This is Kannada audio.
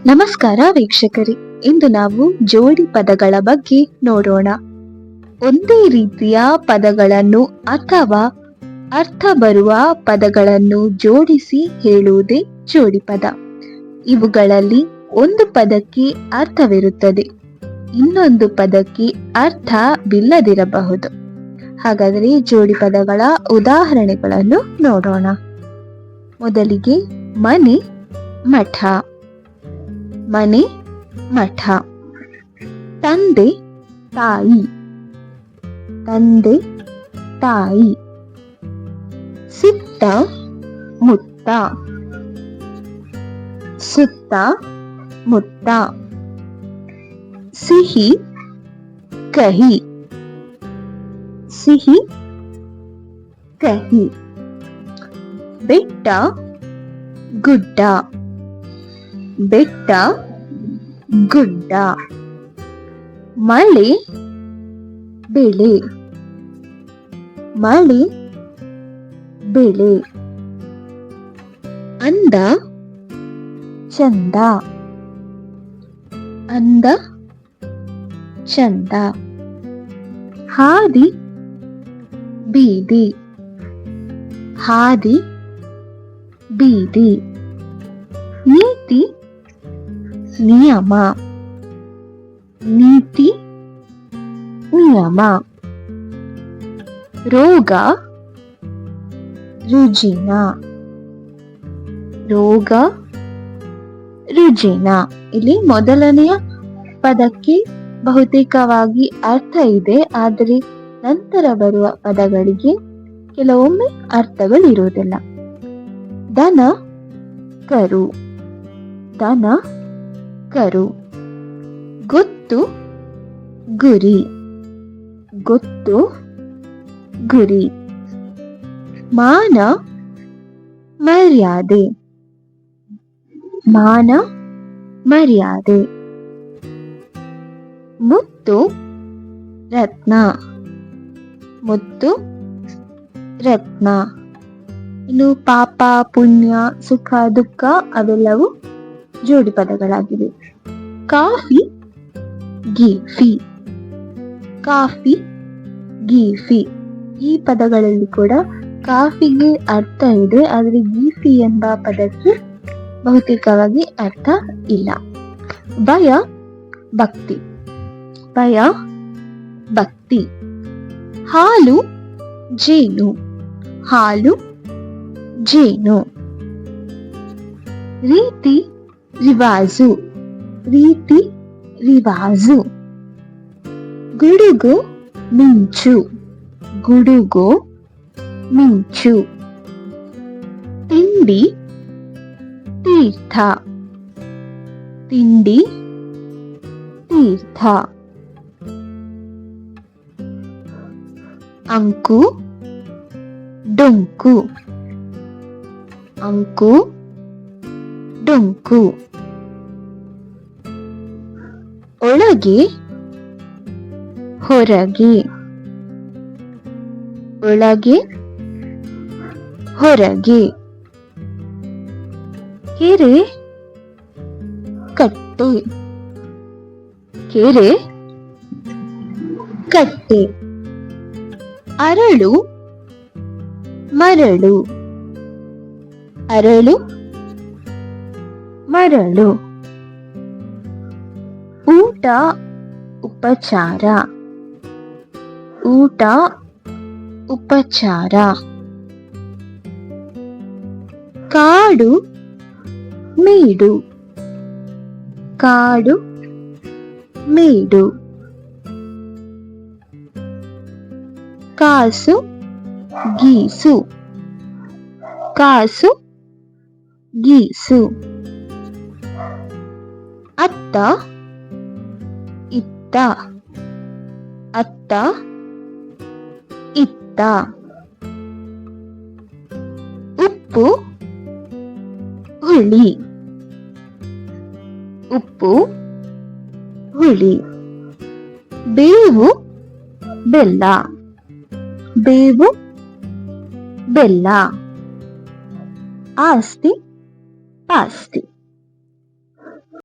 ನಮಸ್ಕಾರ ವೀಕ್ಷಕರೇ, ಇಂದು ನಾವು ಜೋಡಿ ಪದಗಳ ಬಗ್ಗೆ ನೋಡೋಣ. ಒಂದೇ ರೀತಿಯ ಪದಗಳನ್ನು ಅಥವಾ ಅರ್ಥ ಬರುವ ಪದಗಳನ್ನು ಜೋಡಿಸಿ ಹೇಳುವುದೇ ಜೋಡಿ ಪದ. ಇವುಗಳಲ್ಲಿ ಒಂದು ಪದಕ್ಕೆ ಅರ್ಥವಿರುತ್ತದೆ, ಇನ್ನೊಂದು ಪದಕ್ಕೆ ಅರ್ಥವಿಲ್ಲದಿರಬಹುದು. ಹಾಗಾದರೆ ಜೋಡಿ ಪದಗಳ ಉದಾಹರಣೆಗಳನ್ನು ನೋಡೋಣ. ಮೊದಲಿಗೆ ಮನೆ, ಮಠ. ಮನೆ, ಮಠ. ತಂದೆ, ತಾಯಿ. ತಂದೆ, ತಾಯಿ. ಸುತ್ತ, ಮುತ್ತ. ಸುತ್ತ, ಮುತ್ತ. ಸಿಹಿ, ಕಹಿ. ಸಿಹಿ, ಕಹಿ. ಬೆಟ್ಟ, ಗುಡ್ಡ. ಬೆಟ್ಟ, ಗುಡ್ಡ. ಮಳೆ, ಬೆಳೆ. ಮಳೆ, ಬೆಳೆ. ಅಂದ, ಚಂದ. ಅಂದ, ಚಂದ. ಹಾದಿ, ಬೀದಿ. ಹಾದಿ, ಬೀದಿ. ನೀತಿ, ನಿಯಮ. ನೀತಿ, ನಿಯಮ. ರೋಗ, ರುಜಿನ. ರೋಗ, ರುಜಿನ. ಇಲ್ಲಿ ಮೊದಲನೆಯ ಪದಕ್ಕೆ ಬಹುತೇಕವಾಗಿ ಅರ್ಥ ಇದೆ, ಆದರೆ ನಂತರ ಬರುವ ಪದಗಳಿಗೆ ಕೆಲವೊಮ್ಮೆ ಅರ್ಥಗಳಿರುವುದಿಲ್ಲ. ದನ, ಕರು. ದನ, ಕರು. ಗೊತ್ತು, ಗುರಿ. ಗೊತ್ತು, ಗುರಿ. ಮಾನ, ಮರ್ಯಾದೆ. ಮಾನ, ಮರ್ಯಾದೆ. ಮುತ್ತು, ರತ್ನ. ಮುತ್ತು, ರತ್ನ. ಇನ್ನು ಪಾಪ, ಪುಣ್ಯ, ಸುಖ, ದುಃಖ ಅವೆಲ್ಲವೂ ಜೋಡಿ ಪದಗಳಾಗಿವೆ. ಕಾಫಿ, ಗೀಫಿ. ಕಾಫಿ, ಗೀಫಿ. ಈ ಪದಗಳಲ್ಲಿ ಕೂಡ ಕಾಫಿಗೆ ಅರ್ಥ ಇದೆ, ಆದರೆ ಗೀಫಿ ಎಂಬ ಪದಕ್ಕೆ ಬಹುತೇಕವಾಗಿ ಅರ್ಥ ಇಲ್ಲ. ಭಯ, ಭಕ್ತಿ. ಭಯ, ಭಕ್ತಿ. ಹಾಲು, ಜೇನು. ಹಾಲು, ಜೇನು. ರೀತಿ, ರಿವಾಜು. ರೀತಿ, ರಿವಾಜು. ಗುಡುಗು, ಮಿಂಚು. ಗುಡುಗು, ಮಿಂಚು. ತಿಂಡಿ, ತೀರ್ಥ. ತಿಂಡಿ, ತೀರ್ಥ. ಅಂಕು, ಡೊಂಕು. ಅಂಕು, ಡೊಂಕು. ಒಳಗೆ, ಹೊರಗೆ. ಒಳಗೆ, ಹೊರಗೆ. ಕೆರೆ, ಕಟ್ಟೆ. ಕೆರೆ, ಕಟ್ಟೆ. ಅರಳು, ಮರಳು. ಅರಳು, ಮರಳು. ಊಟ, ಉಪಚಾರ. ಊಟ, ಉಪಚಾರ. ಕಾಡು, ಮೇಡು. ಕಾಡು, ಮೇಡು. ಕಾಸು, ಗೀಸು. ಕಾಸು, ಗೀಸು. ಅತ್ತ, ಇತ್ತ. ಅತ್ತ, ಇತ್ತ. ಉಪ್ಪು, ಹುಳಿ. ಉಪ್ಪು, ಹುಳಿ. ಬೇವು, ಬೆಲ್ಲ. ಬೇವು, ಬೆಲ್ಲ. ಆಸ್ತಿ, ಪಾಸ್ತಿ.